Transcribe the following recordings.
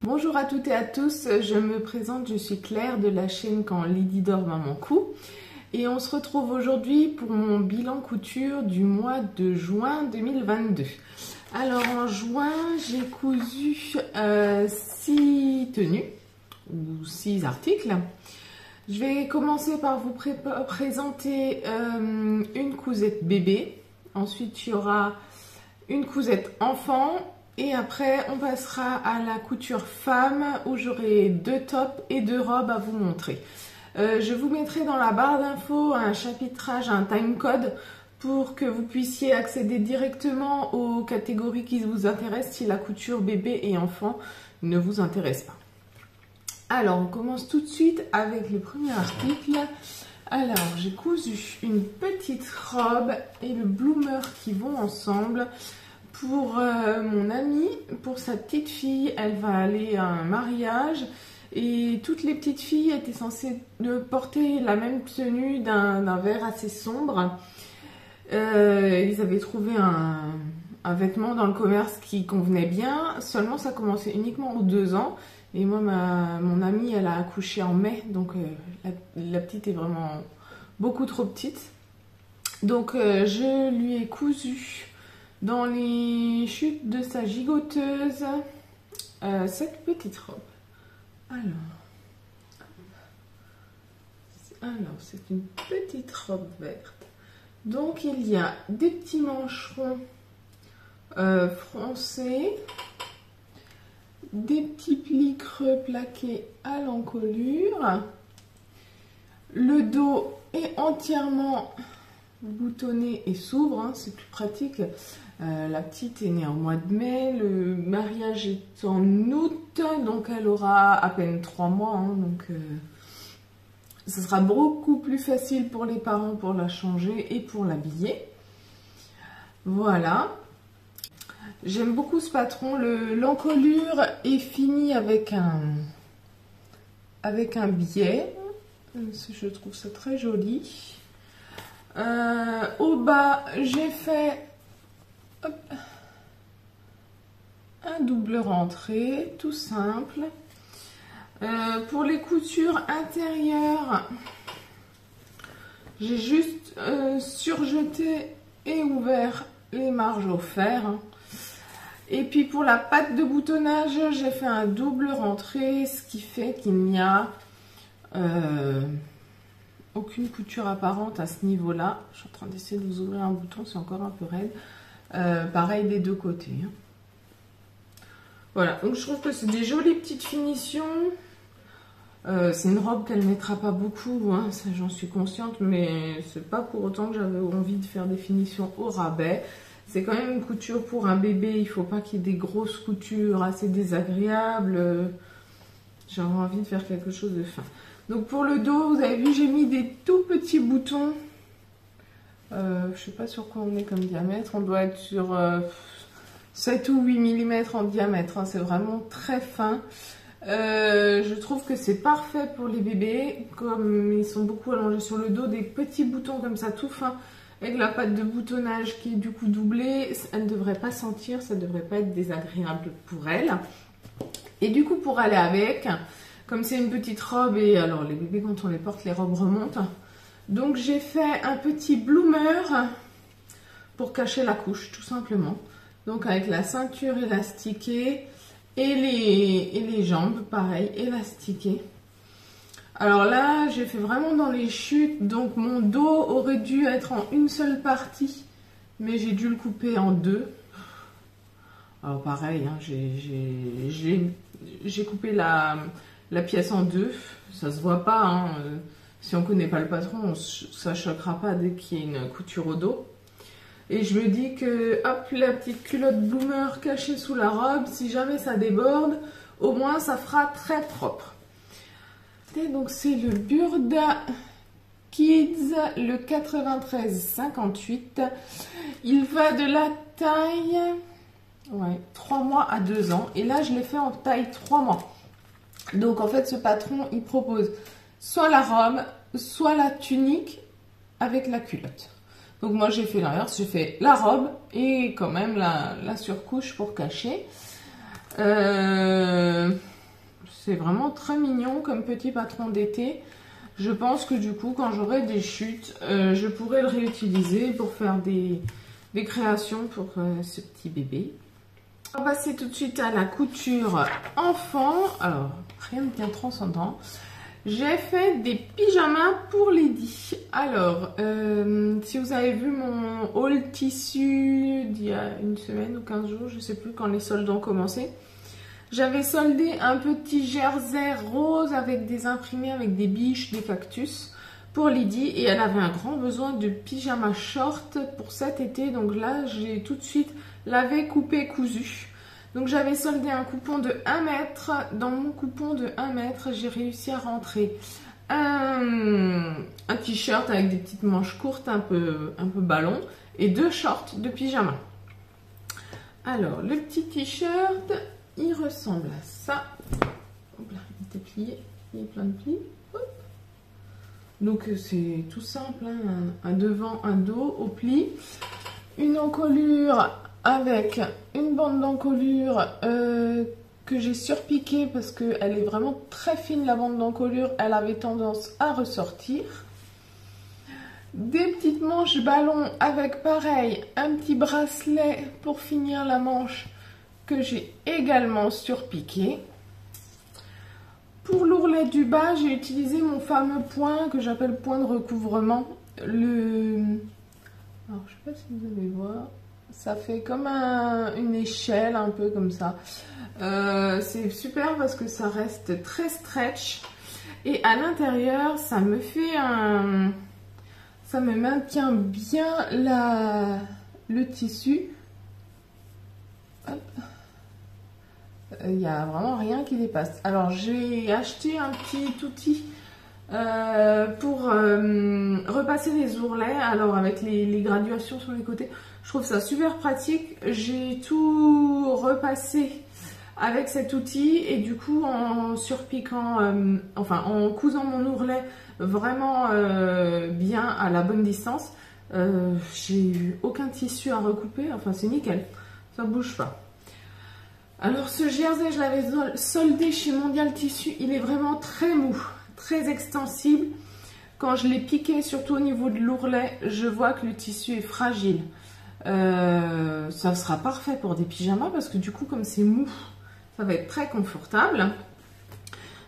Bonjour à toutes et à tous, je me présente, je suis Claire de la chaîne Quand Lydie dort maman coud et on se retrouve aujourd'hui pour mon bilan couture du mois de juin 2022. Alors en juin j'ai cousu 6 tenues ou 6 articles. Je vais commencer par vous présenter une cousette bébé, ensuite il y aura une cousette enfant. Et après, on passera à la couture femme où j'aurai 2 tops et 2 robes à vous montrer. Je vous mettrai dans la barre d'infos un chapitrage, un timecode pour que vous puissiez accéder directement aux catégories qui vous intéressent si la couture bébé et enfant ne vous intéresse pas. Alors, on commence tout de suite avec le premier article. Alors, j'ai cousu une petite robe et le bloomer qui vont ensemble. Pour mon amie, pour sa petite fille, elle va aller à un mariage et toutes les petites filles étaient censées porter la même tenue d'un vert assez sombre. Ils avaient trouvé un vêtement dans le commerce qui convenait bien, seulement ça commençait uniquement aux 2 ans. Et moi, mon amie, elle a accouché en mai, donc la petite est vraiment beaucoup trop petite. Donc je lui ai cousu dans les chutes de sa gigoteuse cette petite robe. Alors c'est une petite robe verte. Donc il y a des petits mancherons froncés, des petits plis creux plaqués à l'encolure. Le dos est entièrement boutonné et s'ouvre, hein, c'est plus pratique. La petite est née au mois de mai, le mariage est en août, donc elle aura à peine 3 mois, hein, donc ce sera beaucoup plus facile pour les parents pour la changer et pour l'habiller. Voilà. J'aime beaucoup ce patron, l'encolure est finie avec un biais, je trouve ça très joli. Au bas, j'ai fait un double rentrée, tout simple. Pour les coutures intérieures, j'ai juste surjeté et ouvert les marges au fer. Et puis pour la patte de boutonnage, j'ai fait un double rentrée, ce qui fait qu'il n'y a aucune couture apparente à ce niveau-là. Je suis en train d'essayer de vous ouvrir un bouton, c'est encore un peu raide. Pareil des deux côtés. Voilà, donc je trouve que c'est des jolies petites finitions. C'est une robe qu'elle ne mettra pas beaucoup, hein, ça j'en suis consciente, mais c'est pas pour autant que j'avais envie de faire des finitions au rabais. C'est quand même une couture pour un bébé, il faut pas qu'il y ait des grosses coutures assez désagréables. J'avais envie de faire quelque chose de fin. Donc pour le dos, vous avez vu, j'ai mis des tout petits boutons. Je sais pas sur quoi on est comme diamètre. On doit être sur 7 ou 8 mm en diamètre. Hein. C'est vraiment très fin. Je trouve que c'est parfait pour les bébés. Comme ils sont beaucoup allongés sur le dos, des petits boutons comme ça tout fins. Avec la patte de boutonnage qui est du coup doublée. Elle ne devrait pas sentir, ça ne devrait pas être désagréable pour elle. Et du coup pour aller avec... Comme c'est une petite robe, et alors les bébés quand on les porte, les robes remontent. Donc j'ai fait un petit bloomer pour cacher la couche, tout simplement. Donc avec la ceinture élastiquée et les jambes, pareil, élastiquées. Alors là, j'ai fait vraiment dans les chutes, donc mon dos aurait dû être en une seule partie, mais j'ai dû le couper en 2. Alors pareil, hein, j'ai coupé la pièce en 2, ça se voit pas, hein. Si on connaît pas le patron, ça choquera pas dès qu'il y a une couture au dos. Et je me dis que, hop, la petite culotte bloomer cachée sous la robe, si jamais ça déborde, au moins ça fera très propre. Et donc c'est le Burda Kids, le 93-58. Il va de la taille 3 mois à 2 ans. Et là, je l'ai fait en taille 3 mois. Donc en fait ce patron il propose soit la robe, soit la tunique avec la culotte. Donc moi j'ai fait l'inverse, j'ai fait la robe et quand même la surcouche pour cacher. C'est vraiment très mignon comme petit patron d'été. Je pense que du coup, quand j'aurai des chutes, je pourrai le réutiliser pour faire des créations pour ce petit bébé. On va passer tout de suite à la couture enfant. Alors, rien de bien transcendant. J'ai fait des pyjamas pour Lady. Alors, si vous avez vu mon haul tissu d'il y a une semaine ou 15 jours, je ne sais plus quand les soldes ont commencé, j'avais soldé un petit jersey rose avec des imprimés, avec des biches, des cactus pour Lydie. Et elle avait un grand besoin de pyjama short pour cet été. Donc là, j'ai tout de suite lavé, coupé, cousu. Donc j'avais soldé un coupon de 1 mètre. Dans mon coupon de 1 mètre, j'ai réussi à rentrer un t-shirt avec des petites manches courtes, un peu ballon, et 2 shorts de pyjama. Alors, le petit t-shirt, il ressemble à ça. Hop là, il était plié, il est plein de plis. Hop. Donc c'est tout simple, hein, un devant, un dos au pli. Une encolure avec une bande d'encolure que j'ai surpiquée parce qu'elle est vraiment très fine, la bande d'encolure. Elle avait tendance à ressortir. Des petites manches ballon avec pareil, un petit bracelet pour finir la manche que j'ai également surpiqué. Pour l'ourlet du bas, j'ai utilisé mon fameux point que j'appelle point de recouvrement. Alors, je sais pas si vous allez voir. Ça fait comme une échelle, un peu comme ça. C'est super parce que ça reste très stretch. Et à l'intérieur, ça me fait un... Ça me maintient bien le tissu. Hop. Il n'y a vraiment rien qui dépasse. Alors, j'ai acheté un petit outil pour repasser les ourlets. Alors, avec les graduations sur les côtés, je trouve ça super pratique. J'ai tout repassé avec cet outil et du coup, en surpiquant, en cousant mon ourlet vraiment bien à la bonne distance, j'ai eu aucun tissu à recouper. Enfin, c'est nickel. Ça bouge pas. Alors ce jersey, je l'avais soldé chez Mondial Tissu, il est vraiment très mou, très extensible. Quand je l'ai piqué, surtout au niveau de l'ourlet, je vois que le tissu est fragile. Ça sera parfait pour des pyjamas parce que du coup, comme c'est mou, ça va être très confortable.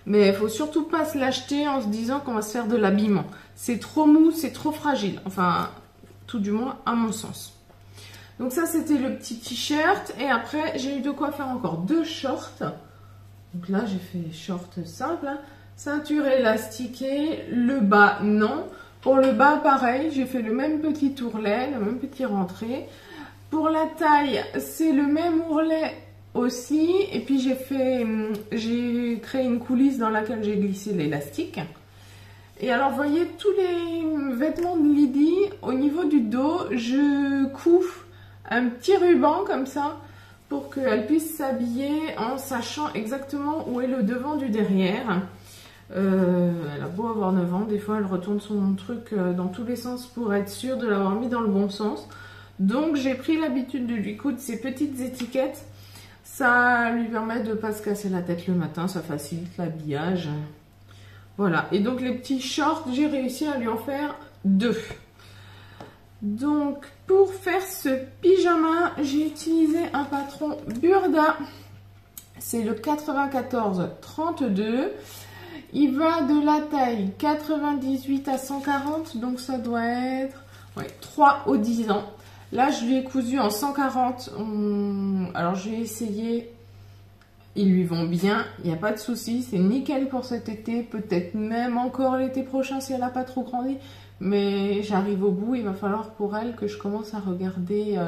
Mais il faut surtout pas se l'acheter en se disant qu'on va se faire de l'habillement. C'est trop mou, c'est trop fragile. Enfin, tout du moins à mon sens. Donc ça, c'était le petit t-shirt. Et après, j'ai eu de quoi faire encore 2 shorts. Donc là, j'ai fait short simple. Hein. Ceinture élastiquée. Le bas, non. Pour le bas, pareil. J'ai fait le même petit ourlet, le même petit rentré. Pour la taille, c'est le même ourlet aussi. Et puis, j'ai créé une coulisse dans laquelle j'ai glissé l'élastique. Et alors, vous voyez, tous les vêtements de Lydie, au niveau du dos, je couds un petit ruban comme ça pour qu'elle puisse s'habiller en sachant exactement où est le devant du derrière. Elle a beau avoir 9 ans, des fois elle retourne son truc dans tous les sens pour être sûre de l'avoir mis dans le bon sens. Donc j'ai pris l'habitude de lui coudre ces petites étiquettes. Ça lui permet de ne pas se casser la tête le matin, ça facilite l'habillage. Voilà, et donc les petits shorts, j'ai réussi à lui en faire 2. Donc, pour faire ce pyjama, j'ai utilisé un patron Burda. C'est le 94-32. Il va de la taille 98 à 140. Donc, ça doit être 3 au 10 ans. Là, je lui ai cousu en 140. Alors, je vais essayer. Ils lui vont bien. Il n'y a pas de souci. C'est nickel pour cet été. Peut-être même encore l'été prochain si elle n'a pas trop grandi. Mais j'arrive au bout, il va falloir pour elle que je commence à regarder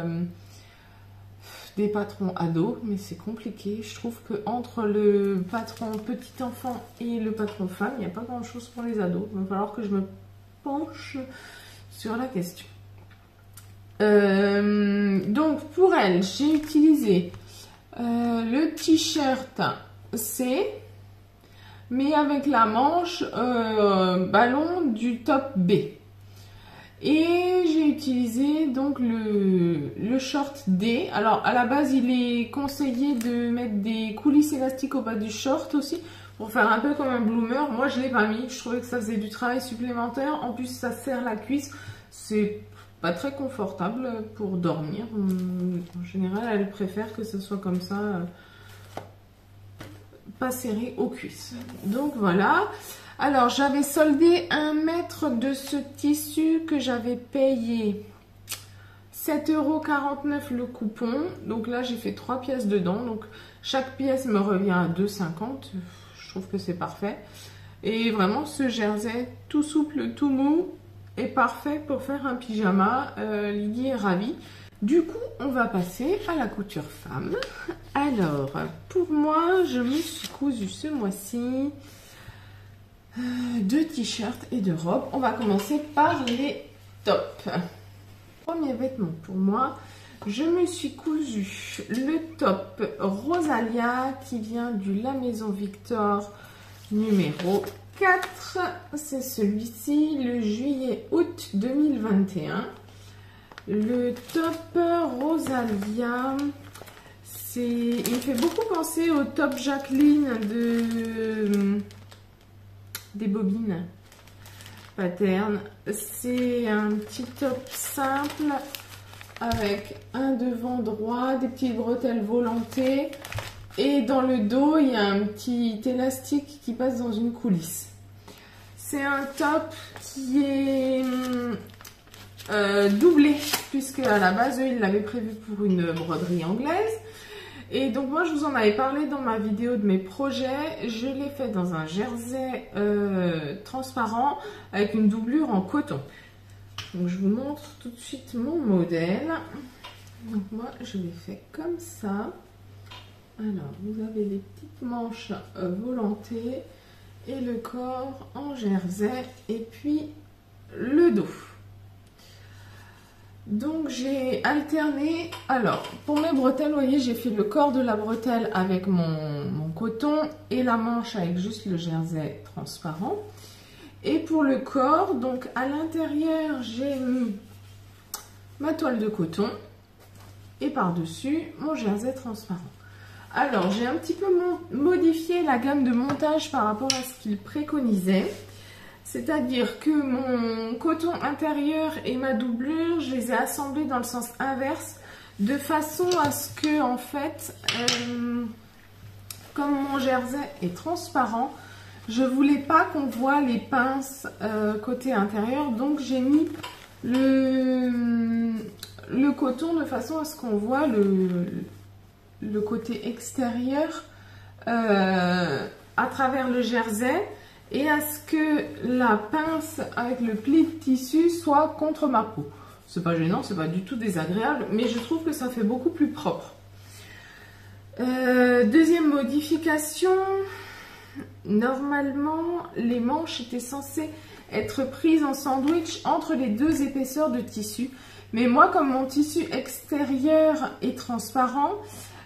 des patrons ados. Mais c'est compliqué. Je trouve qu'entre le patron petit enfant et le patron femme, il n'y a pas grand chose pour les ados. Il va falloir que je me penche sur la question. Donc pour elle, j'ai utilisé le t-shirt C, mais avec la manche ballon du top B. Et j'ai utilisé donc le short D. Alors à la base il est conseillé de mettre des coulisses élastiques au bas du short aussi, pour faire un peu comme un bloomer. Moi je l'ai pas mis, je trouvais que ça faisait du travail supplémentaire. En plus ça serre la cuisse, c'est pas très confortable pour dormir. En général elle préfère que ce soit comme ça, pas serré aux cuisses. Donc voilà. Alors, j'avais soldé 1 mètre de ce tissu que j'avais payé 7,49 € le coupon. Donc là, j'ai fait 3 pièces dedans. Donc, chaque pièce me revient à 2,50 €. Je trouve que c'est parfait. Et vraiment, ce jersey tout souple, tout mou est parfait pour faire un pyjama. Lydie est ravie. Du coup, on va passer à la couture femme. Alors, pour moi, je me suis cousu ce mois-ci 2 t-shirts et 2 robes. On va commencer par les tops. Premier vêtement pour moi, je me suis cousu le top Rosalia qui vient du La Maison Victor numéro 4. C'est celui-ci, le juillet-août 2021. Le top Rosalia, il me fait beaucoup penser au top Jacqueline des bobines pattern. C'est un petit top simple avec un devant droit, des petites bretelles volantées et dans le dos il y a un petit élastique qui passe dans une coulisse. C'est un top qui est doublé, puisque à la base eux ils l'avaient prévu pour une broderie anglaise. Et donc moi je vous en avais parlé dans ma vidéo de mes projets. Je l'ai fait dans un jersey transparent avec une doublure en coton. Donc je vous montre tout de suite mon modèle. Donc moi je l'ai fait comme ça. Alors vous avez les petites manches volantées et le corps en jersey et puis le dos. Donc j'ai alterné, alors pour mes bretelles, vous voyez, j'ai fait le corps de la bretelle avec mon coton et la manche avec juste le jersey transparent. Et pour le corps, donc à l'intérieur, j'ai mis ma toile de coton et par-dessus mon jersey transparent. Alors j'ai un petit peu modifié la gamme de montage par rapport à ce qu'il préconisait. C'est-à-dire que mon coton intérieur et ma doublure, je les ai assemblés dans le sens inverse, de façon à ce que, en fait, comme mon jersey est transparent, je voulais pas qu'on voit les pinces côté intérieur, donc j'ai mis le coton de façon à ce qu'on voit le côté extérieur à travers le jersey, et à ce que la pince avec le pli de tissu soit contre ma peau. C'est pas gênant, c'est pas du tout désagréable, mais je trouve que ça fait beaucoup plus propre. Deuxième modification, normalement les manches étaient censées être prises en sandwich entre les 2 épaisseurs de tissu. Mais moi, comme mon tissu extérieur est transparent,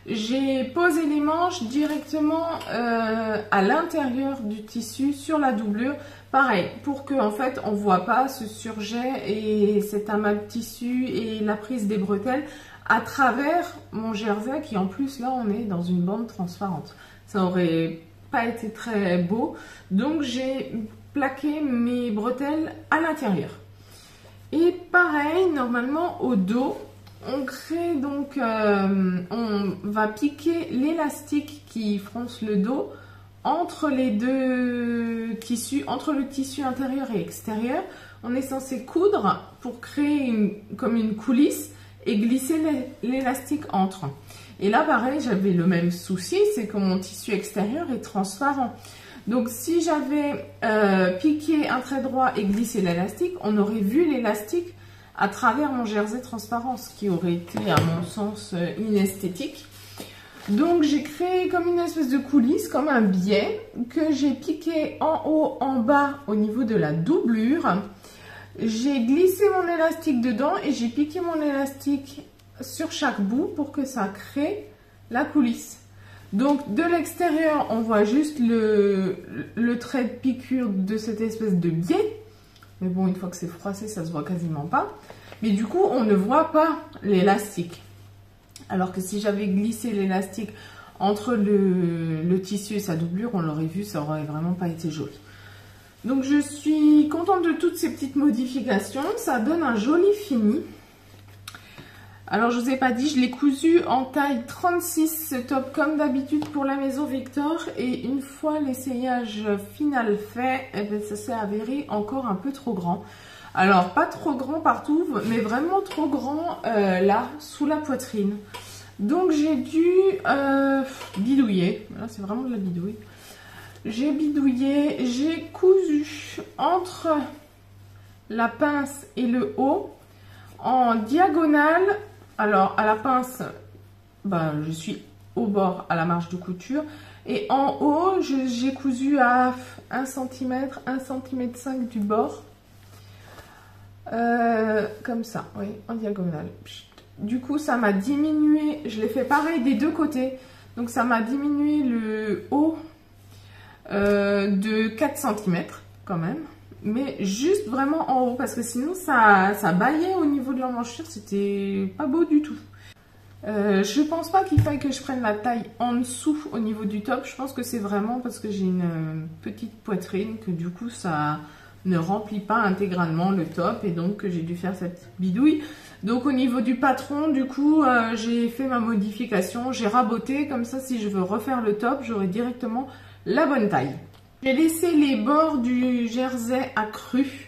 j'ai posé les manches directement à l'intérieur du tissu sur la doublure. Pareil, pour que en fait on voit pas ce surjet et cet amas de tissu et la prise des bretelles à travers mon jersey qui en plus là on est dans une bande transparente. Ça aurait pas été très beau. Donc j'ai plaqué mes bretelles à l'intérieur. Et pareil, normalement au dos, on crée donc, on va piquer l'élastique qui fronce le dos entre les 2 tissus, entre le tissu intérieur et extérieur. On est censé coudre pour créer comme une coulisse et glisser l'élastique entre. Et là pareil, j'avais le même souci, c'est que mon tissu extérieur est transparent. Donc si j'avais piqué un trait droit et glissé l'élastique, on aurait vu l'élastique à travers mon jersey transparent, ce qui aurait été à mon sens inesthétique. Donc j'ai créé comme une espèce de coulisse, comme un biais, que j'ai piqué en haut, en bas au niveau de la doublure. J'ai glissé mon élastique dedans et j'ai piqué mon élastique sur chaque bout pour que ça crée la coulisse. Donc de l'extérieur, on voit juste le trait de piqûre de cette espèce de biais. Mais bon, une fois que c'est froissé, ça se voit quasiment pas. Mais du coup, on ne voit pas l'élastique. Alors que si j'avais glissé l'élastique entre le tissu et sa doublure, on l'aurait vu, ça aurait vraiment pas été joli. Donc je suis contente de toutes ces petites modifications. Ça donne un joli fini. Alors je vous ai pas dit, je l'ai cousu en taille 36 ce top comme d'habitude pour la maison Victor. Et une fois l'essayage final fait, eh bien, ça s'est avéré encore un peu trop grand. Alors pas trop grand partout, mais vraiment trop grand là, sous la poitrine. Donc j'ai dû bidouiller. Là c'est vraiment de la bidouille. J'ai bidouillé, j'ai cousu entre la pince et le haut en diagonale. Alors à la pince, bah, je suis au bord à la marge de couture. Et en haut, j'ai cousu à 1 cm, 1 cm 5 du bord. Comme ça, oui, en diagonale. Du coup, ça m'a diminué, je l'ai fait pareil des deux côtés. Donc ça m'a diminué le haut de 4 cm quand même. Mais juste vraiment en haut, parce que sinon ça baillait au niveau de l'emmanchure, c'était pas beau du tout. Je pense pas qu'il faille que je prenne la taille en dessous au niveau du top. Je pense que c'est vraiment parce que j'ai une petite poitrine que du coup ça ne remplit pas intégralement le top et donc j'ai dû faire cette bidouille. Donc au niveau du patron, du coup, j'ai fait ma modification, j'ai raboté, comme ça si je veux refaire le top, j'aurai directement la bonne taille. J'ai laissé les bords du jersey accrus.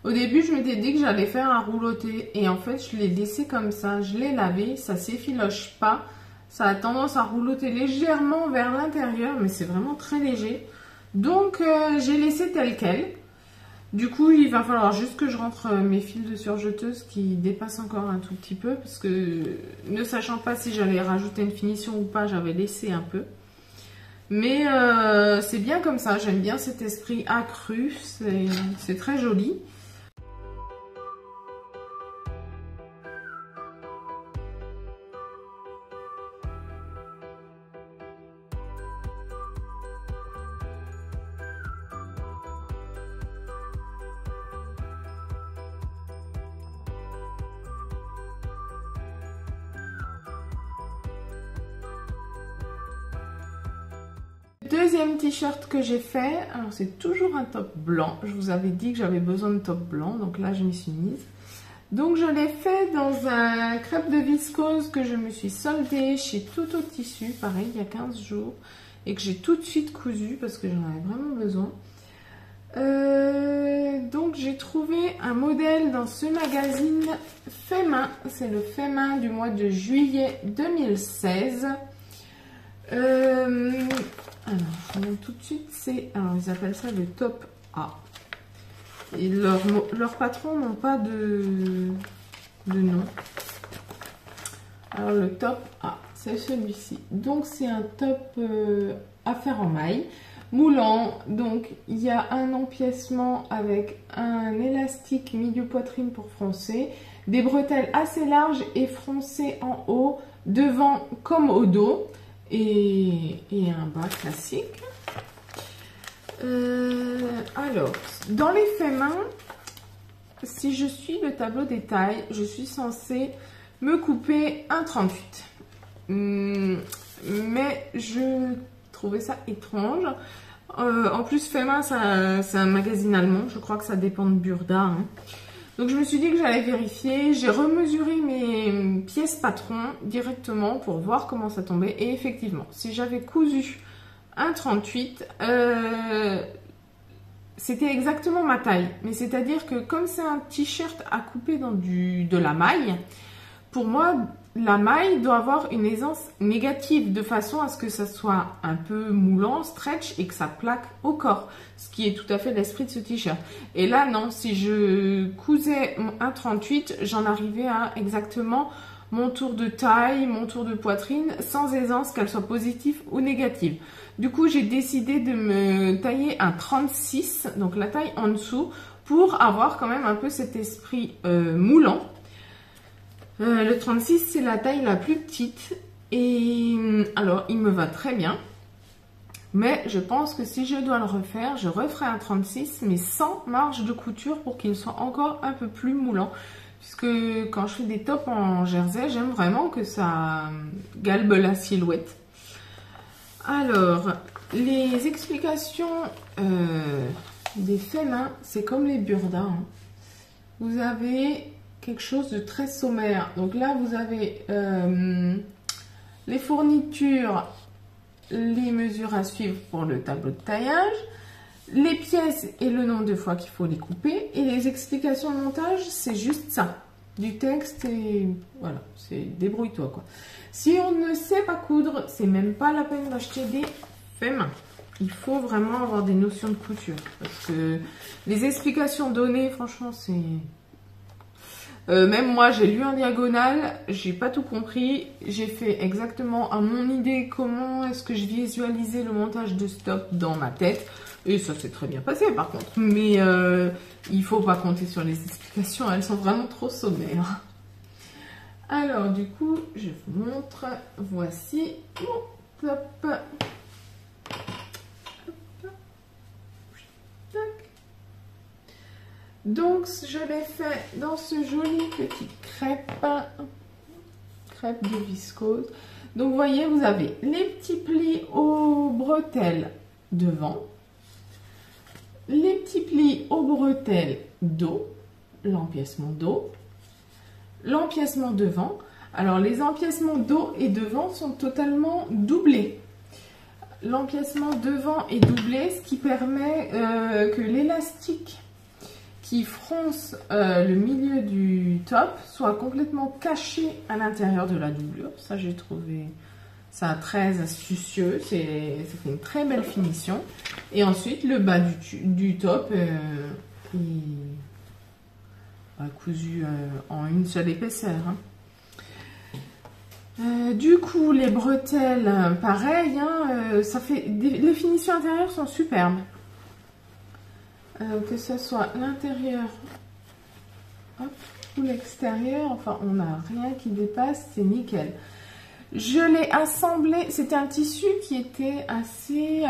Au début, je m'étais dit que j'allais faire un rouloté et en fait, je l'ai laissé comme ça, je l'ai lavé, ça s'effiloche pas. Ça a tendance à rouloter légèrement vers l'intérieur, mais c'est vraiment très léger. Donc, j'ai laissé tel quel. Du coup, il va falloir juste que je rentre mes fils de surjeteuse qui dépassent encore un tout petit peu parce que ne sachant pas si j'allais rajouter une finition ou pas, j'avais laissé un peu. Mais c'est bien comme ça, j'aime bien cet esprit accru, c'est très joli. Deuxième t-shirt que j'ai fait, alors c'est toujours un top blanc. Je vous avais dit que j'avais besoin de top blanc, donc là je m'y suis mise. Donc je l'ai fait dans un crêpe de viscose que je me suis soldé chez Tout au Tissu, pareil, il y a 15 jours. Et que j'ai tout de suite cousu parce que j'en avais vraiment besoin. Donc j'ai trouvé un modèle dans ce magazine fait main. C'est le fait main du mois de juillet 2016. Alors, je vous montre tout de suite, alors ils appellent ça le top A. Et leurs patrons n'ont pas de nom. Alors le top A, c'est celui-ci. Donc c'est un top à faire en maille, moulant. Donc il y a un empiècement avec un élastique milieu poitrine pour froncer, des bretelles assez larges et froncées en haut, devant comme au dos. Et un bas classique. Alors, dans les faits main, si je suis le tableau des tailles, je suis censée me couper 1,38. Mais je trouvais ça étrange. En plus, fait main, c'est un magazine allemand. Je crois que ça dépend de Burda. Hein. Donc je me suis dit que j'allais vérifier, j'ai remesuré mes pièces patron directement pour voir comment ça tombait. Et effectivement, si j'avais cousu 1,38, c'était exactement ma taille. Mais c'est-à-dire que comme c'est un t-shirt à couper dans de la maille, pour moi, la maille doit avoir une aisance négative de façon à ce que ça soit un peu moulant, stretch et que ça plaque au corps. Ce qui est tout à fait l'esprit de ce t-shirt. Et là, non, si je cousais 1,38, j'en arrivais à exactement mon tour de taille, mon tour de poitrine, sans aisance, qu'elle soit positive ou négative. Du coup, j'ai décidé de me tailler un 36, donc la taille en dessous, pour avoir quand même un peu cet esprit moulant. Le 36, c'est la taille la plus petite. Et alors, il me va très bien. Mais je pense que si je dois le refaire, je referai un 36, mais sans marge de couture pour qu'il soit encore un peu plus moulant. Puisque quand je fais des tops en jersey, j'aime vraiment que ça galbe la silhouette. Alors, les explications des faits main, c'est comme les burdas. Hein. Vous avez quelque chose de très sommaire. Donc là, vous avez les fournitures, les mesures à suivre pour le tableau de taillage, les pièces et le nombre de fois qu'il faut les couper. Et les explications de montage, c'est juste ça. Du texte et voilà, c'est débrouille-toi quoi. Si on ne sait pas coudre, c'est même pas la peine d'acheter des faits main. Il faut vraiment avoir des notions de couture. Parce que les explications données, franchement, c'est... même moi, j'ai lu en diagonale, j'ai pas tout compris. J'ai fait exactement à mon idée comment est-ce que je visualisais le montage de stop dans ma tête. Et ça s'est très bien passé par contre. Mais il faut pas compter sur les explications, elles sont vraiment trop sommaires. Alors du coup, je vous montre. Voici mon top. Donc, je l'ai fait dans ce joli petit crêpe de viscose. Donc, vous voyez, vous avez les petits plis aux bretelles devant, les petits plis aux bretelles dos, l'empiècement dos, l'empiècement devant. Alors, les empiècements dos et devant sont totalement doublés. L'empiècement devant est doublé, ce qui permet que l'élastique qui fronce le milieu du top soit complètement caché à l'intérieur de la doublure. Ça, j'ai trouvé ça très astucieux. Ça fait une très belle finition. Et ensuite, le bas du top est cousu en une seule épaisseur. Hein. Du coup, les bretelles, pareil, hein, ça fait les finitions intérieures sont superbes. Que ce soit l'intérieur ou l'extérieur, enfin, on n'a rien qui dépasse, c'est nickel. Je l'ai assemblé, c'était un tissu qui était assez,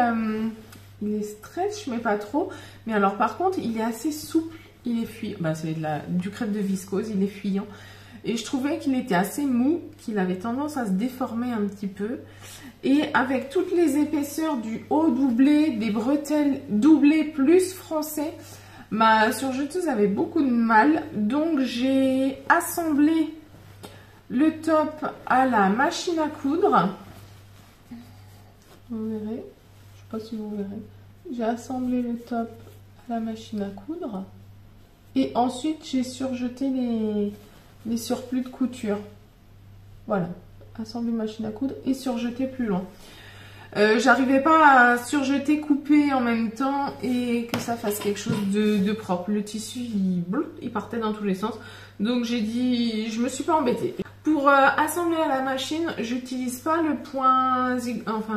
il est stretch, mais pas trop. Mais alors, par contre, il est assez souple, il est fuyant. Bah, c'est du crêpe de viscose, il est fuyant. Et je trouvais qu'il était assez mou, qu'il avait tendance à se déformer un petit peu. Et avec toutes les épaisseurs du haut doublé, des bretelles doublées plus froncées, ma surjeteuse avait beaucoup de mal. Donc j'ai assemblé le top à la machine à coudre. Vous verrez, je ne sais pas si vous verrez. J'ai assemblé le top à la machine à coudre. Et ensuite j'ai surjeté les surplus de couture. Voilà, assembler machine à coudre et surjeter plus loin. J'arrivais pas à surjeter, couper en même temps et que ça fasse quelque chose de propre. Le tissu, il partait dans tous les sens. Donc j'ai dit, je me suis pas embêtée. Pour assembler à la machine, j'utilise pas le point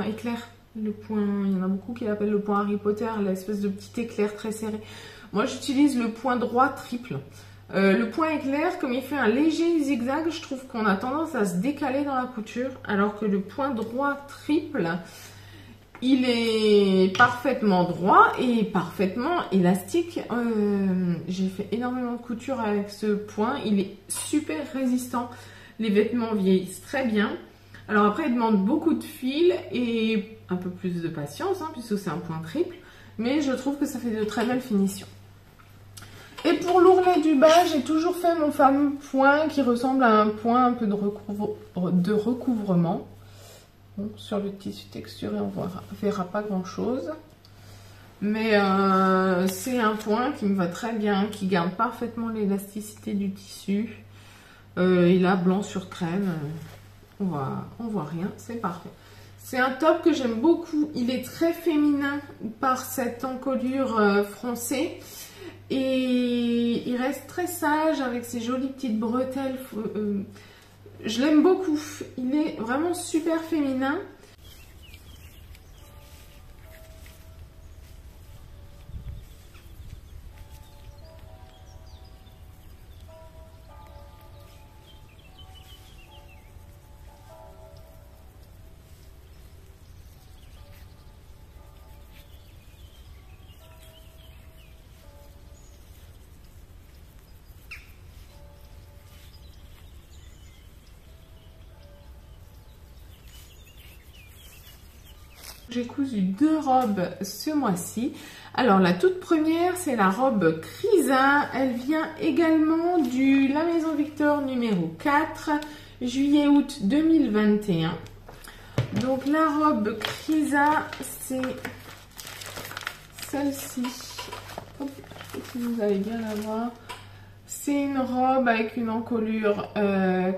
éclair. Le point, il y en a beaucoup qui l'appellent le point Harry Potter, l'espèce de petit éclair très serré. Moi, j'utilise le point droit triple. Le point éclair, comme il fait un léger zigzag, je trouve qu'on a tendance à se décaler dans la couture, alors que le point droit triple, il est parfaitement droit et parfaitement élastique. J'ai fait énormément de couture avec ce point, il est super résistant. Les vêtements vieillissent très bien. Alors après, il demande beaucoup de fil et un peu plus de patience, hein, puisque c'est un point triple, mais je trouve que ça fait de très belles finitions. Et pour l'ourlet du bas, j'ai toujours fait mon fameux point qui ressemble à un point un peu de recouvrement. Bon, sur le tissu texturé, on verra pas grand chose. Mais c'est un point qui me va très bien, qui garde parfaitement l'élasticité du tissu. Il a blanc sur crème. On voit rien, c'est parfait. C'est un top que j'aime beaucoup. Il est très féminin par cette encolure froncée. Et il reste très sage avec ses jolies petites bretelles. Je l'aime beaucoup. Il est vraiment super féminin. J'ai cousu 2 robes ce mois-ci. Alors la toute première, c'est la robe Crisa. Elle vient également du La Maison Victor numéro 4, juillet-août 2021. Donc la robe Crisa, c'est celle-ci. Si vous allez bien la voir. C'est une robe avec une encolure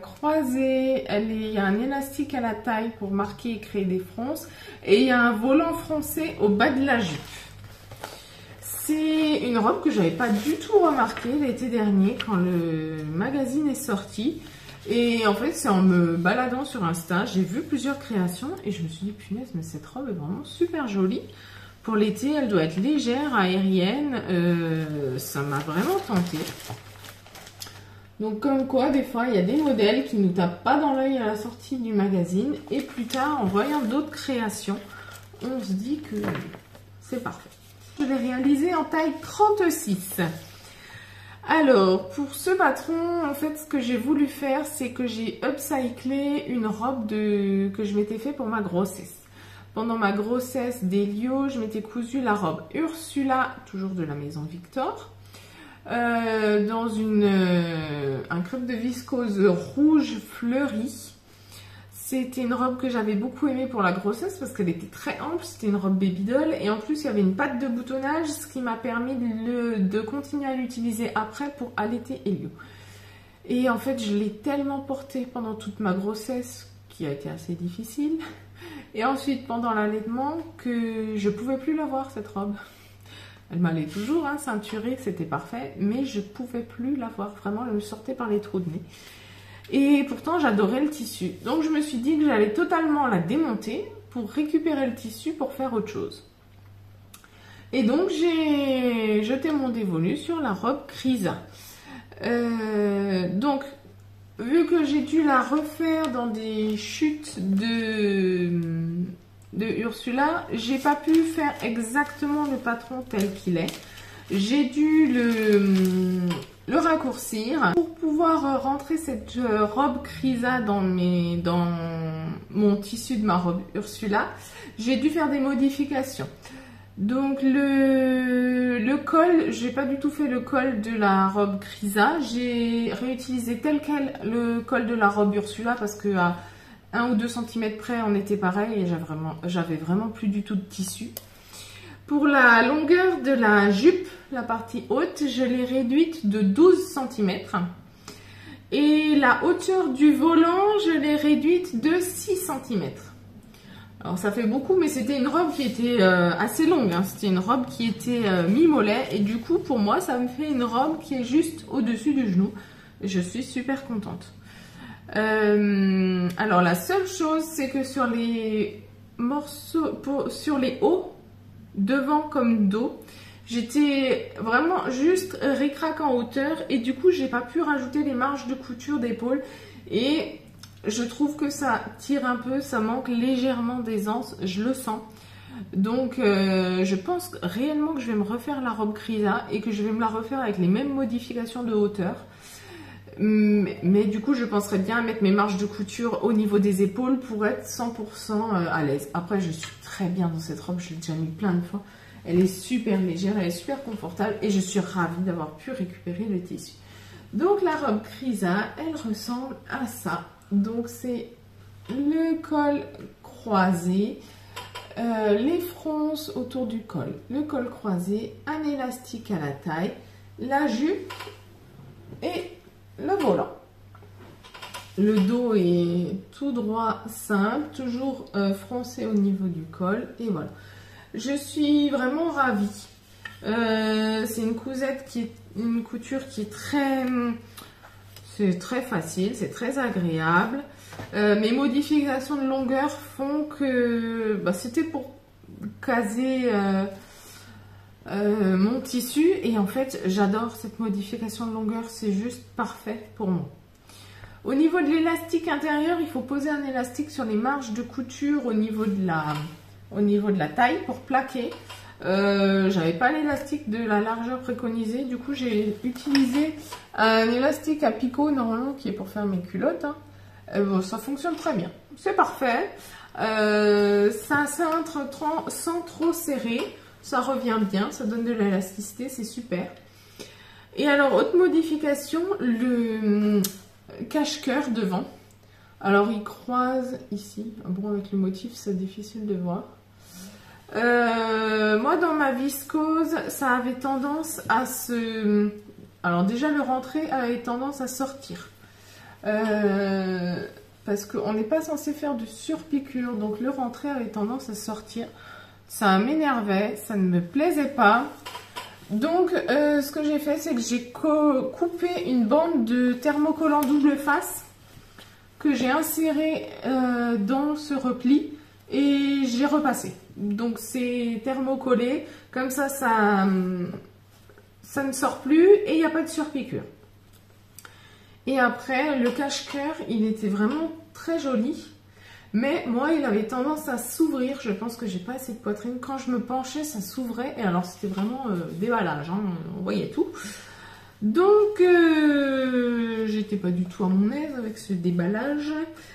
croisée. Il y a un élastique à la taille pour marquer et créer des fronces. Et il y a un volant français au bas de la jupe. C'est une robe que j'avais pas du tout remarqué l'été dernier quand le magazine est sorti. Et en fait, c'est en me baladant sur Insta, j'ai vu plusieurs créations et je me suis dit, punaise, mais cette robe est vraiment super jolie. Pour l'été, elle doit être légère, aérienne. Ça m'a vraiment tentée. Donc comme quoi, des fois, il y a des modèles qui nous tapent pas dans l'œil à la sortie du magazine. Et plus tard, en voyant d'autres créations, on se dit que c'est parfait. Je l'ai réalisé en taille 36. Alors, pour ce patron, en fait, ce que j'ai voulu faire, c'est que j'ai upcyclé une robe que je m'étais fait pour ma grossesse. Pendant ma grossesse d'Elio, je m'étais cousu la robe Ursula, toujours de la Maison Victor, dans un crêpe de viscose rouge fleuri. C'était une robe que j'avais beaucoup aimée pour la grossesse parce qu'elle était très ample, c'était une robe baby doll et en plus il y avait une patte de boutonnage, ce qui m'a permis de continuer à l'utiliser après pour allaiter Elio. Et en fait je l'ai tellement portée pendant toute ma grossesse qui a été assez difficile et ensuite pendant l'allaitement que je pouvais plus la voir cette robe. Elle m'allait toujours, hein, ceinturée, c'était parfait, mais je pouvais plus la voir, vraiment elle me sortait par les trous de nez. Et pourtant j'adorais le tissu, donc je me suis dit que j'allais totalement la démonter pour récupérer le tissu pour faire autre chose. Et donc j'ai jeté mon dévolu sur la robe Crisa. Donc vu que j'ai dû la refaire dans des chutes de Ursula, j'ai pas pu faire exactement le patron tel qu'il est. J'ai dû le raccourcir pour pouvoir rentrer cette robe Crisa dans mon tissu de ma robe Ursula. J'ai dû faire des modifications. Donc le col, j'ai pas du tout fait le col de la robe Crisa. J'ai réutilisé tel quel le col de la robe Ursula parce que à 1 ou 2 cm près on était pareil et j'avais vraiment plus du tout de tissu. Pour la longueur de la jupe, la partie haute, je l'ai réduite de 12 cm. Et la hauteur du volant, je l'ai réduite de 6 cm. Alors ça fait beaucoup, mais c'était une robe qui était assez longue. Hein. C'était une robe qui était mi-mollet. Et du coup, pour moi, ça me fait une robe qui est juste au-dessus du genou. Et je suis super contente. Alors la seule chose, c'est que sur les morceaux, sur les hauts, devant comme dos, j'étais vraiment juste ric-rac en hauteur et du coup j'ai pas pu rajouter les marges de couture d'épaule et je trouve que ça tire un peu, ça manque légèrement d'aisance, je le sens. Donc je pense réellement que je vais me refaire la robe Crisa et que je vais me la refaire avec les mêmes modifications de hauteur. Mais du coup je penserais bien à mettre mes marges de couture au niveau des épaules pour être 100% à l'aise. Après je suis très bien dans cette robe, je l'ai déjà mis plein de fois. Elle est super légère, elle est super confortable et je suis ravie d'avoir pu récupérer le tissu. Donc la robe Crisa, elle ressemble à ça. Donc c'est le col croisé, les fronces autour du col, le col croisé, un élastique à la taille, la jupe et le volant. Le dos est tout droit, simple, toujours froncé au niveau du col et voilà. Je suis vraiment ravie. C'est une couture qui est très facile, c'est très agréable. Mes modifications de longueur font que c'était pour caser mon tissu et en fait j'adore cette modification de longueur, c'est juste parfait pour moi. Au niveau de l'élastique intérieur, il faut poser un élastique sur les marges de couture au niveau de la taille pour plaquer. J'avais pas l'élastique de la largeur préconisée, du coup j'ai utilisé un élastique à picot normalement qui est pour faire mes culottes. Bon, ça fonctionne très bien, c'est parfait. Ça cintre sans trop serrer. Ça revient bien, ça donne de l'élasticité, c'est super. Et alors, autre modification, le cache-cœur devant. Alors, il croise ici. Bon, avec le motif, c'est difficile de voir. Moi, dans ma viscose, ça avait tendance à se... Alors, déjà, le rentré avait tendance à sortir. Parce qu'on n'est pas censé faire de surpiqûre. Donc, le rentré avait tendance à sortir. Ça m'énervait, ça ne me plaisait pas. Donc, ce que j'ai fait, c'est que j'ai coupé une bande de thermocollant double face que j'ai inséré dans ce repli et j'ai repassé. Donc, c'est thermocollé, comme ça, ça ne sort plus et il n'y a pas de surpiqûre. Et après, le cache-cœur, il était vraiment très joli. Mais moi, il avait tendance à s'ouvrir. Je pense que j'ai pas assez de poitrine. Quand je me penchais, ça s'ouvrait. Et alors, c'était vraiment déballage. Hein, on voyait tout. Donc, j'étais pas du tout à mon aise avec ce déballage.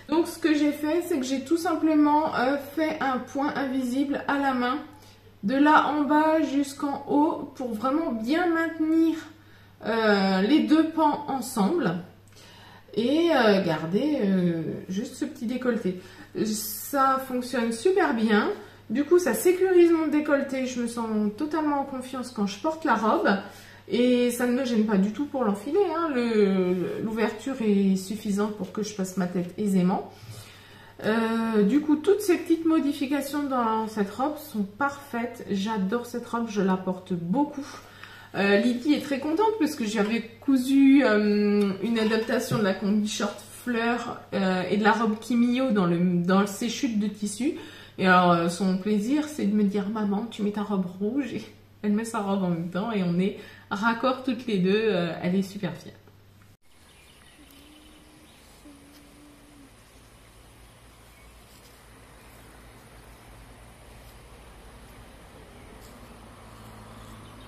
Donc, ce que j'ai fait, c'est que j'ai tout simplement fait un point invisible à la main. De là en bas jusqu'en haut. Pour vraiment bien maintenir les deux pans ensemble. Et garder juste ce petit décolleté. Ça fonctionne super bien. Du coup, ça sécurise mon décolleté. Je me sens totalement en confiance quand je porte la robe. Et ça ne me gêne pas du tout pour l'enfiler. Hein. L'ouverture est suffisante pour que je passe ma tête aisément. Du coup, toutes ces petites modifications dans cette robe sont parfaites. J'adore cette robe, je la porte beaucoup. Lydie est très contente parce que j'avais cousu une adaptation de la combi short fleur et de la robe Kimio dans ses chutes de tissu. Et alors son plaisir, c'est de me dire: maman, tu mets ta robe rouge, et elle met sa robe en même temps et on est raccord toutes les deux. Elle est super fière.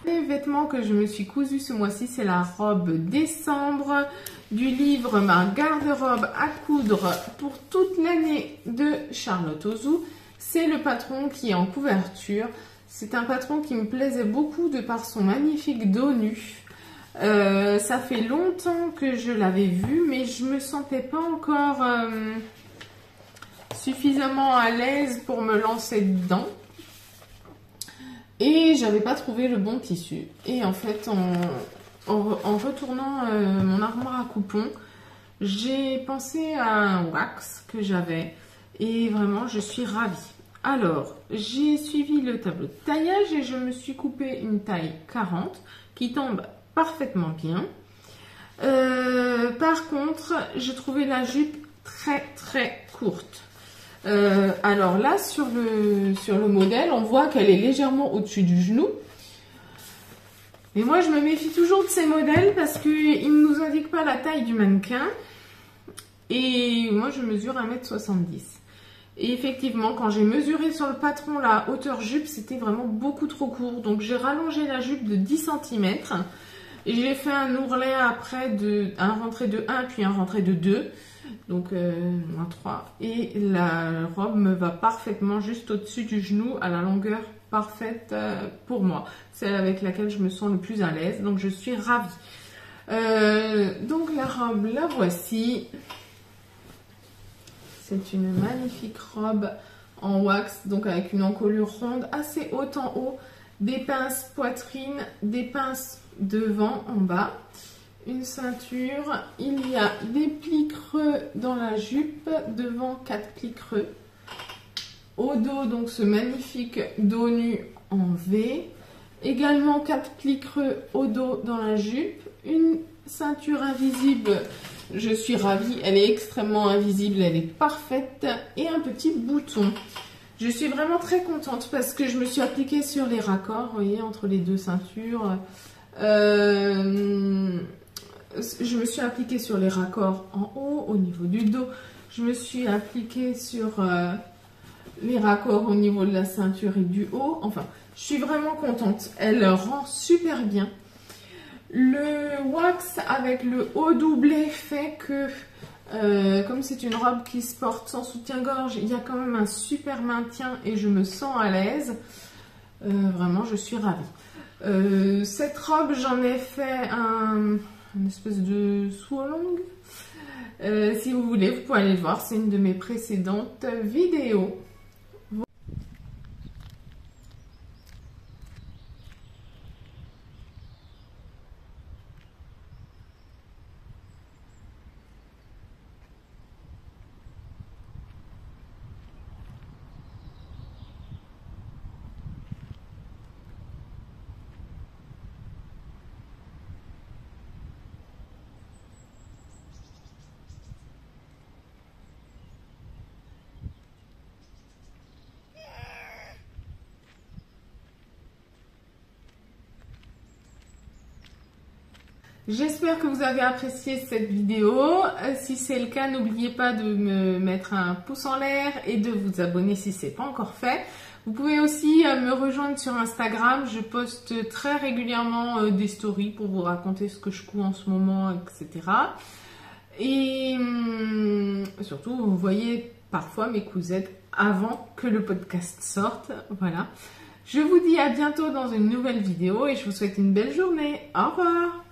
Les vêtements que je me suis cousu ce mois-ci, c'est la robe décembre du livre Ma garde-robe à coudre pour toute l'année de Charlotte Ozou. C'est le patron qui est en couverture. C'est un patron qui me plaisait beaucoup de par son magnifique dos nu. Ça fait longtemps que je l'avais vu, mais je me sentais pas encore suffisamment à l'aise pour me lancer dedans. Et j'avais pas trouvé le bon tissu. Et en fait, en retournant mon armoire à coupons, j'ai pensé à un wax que j'avais. Et vraiment, je suis ravie. Alors, j'ai suivi le tableau de taillage et je me suis coupé une taille 40 qui tombe parfaitement bien. Par contre, j'ai trouvé la jupe très courte. Alors là, sur le modèle, on voit qu'elle est légèrement au-dessus du genou. Mais moi, je me méfie toujours de ces modèles parce qu'ils ne nous indiquent pas la taille du mannequin. Et moi, je mesure 1,70 m. Et effectivement, quand j'ai mesuré sur le patron la hauteur jupe, c'était vraiment beaucoup trop court. Donc, j'ai rallongé la jupe de 10 cm. Et j'ai fait un ourlet après, un rentré de 1 puis un rentré de 2. Donc, moins 3. Et la robe me va parfaitement juste au-dessus du genou, à la longueur parfaite pour moi. Celle avec laquelle je me sens le plus à l'aise. Donc, je suis ravie. Donc, la robe, la voici. C'est une magnifique robe en wax, donc avec une encolure ronde assez haute en haut, des pinces poitrine, des pinces devant en bas, une ceinture, il y a des plis creux dans la jupe, devant 4 plis creux, au dos donc ce magnifique dos nu en V, également 4 plis creux au dos dans la jupe, une ceinture invisible. Je suis ravie, elle est extrêmement invisible, elle est parfaite et un petit bouton. Je suis vraiment très contente parce que je me suis appliquée sur les raccords, vous voyez, entre les deux ceintures. Je me suis appliquée sur les raccords en haut, au niveau du dos. Je me suis appliquée sur les raccords au niveau de la ceinture et du haut. Enfin, je suis vraiment contente. Elle rend super bien. Le wax avec le haut doublé fait que Comme c'est une robe qui se porte sans soutien-gorge, il y a quand même un super maintien et je me sens à l'aise. Vraiment, je suis ravie. Cette robe, j'en ai fait une espèce de sous-longue. Si vous voulez, vous pouvez aller le voir, c'est une de mes précédentes vidéos. J'espère que vous avez apprécié cette vidéo. Si c'est le cas, n'oubliez pas de me mettre un pouce en l'air et de vous abonner si ce n'est pas encore fait. Vous pouvez aussi me rejoindre sur Instagram. Je poste très régulièrement des stories pour vous raconter ce que je couds en ce moment, etc. Et surtout, vous voyez parfois mes cousettes avant que le podcast sorte. Voilà. Je vous dis à bientôt dans une nouvelle vidéo et je vous souhaite une belle journée. Au revoir!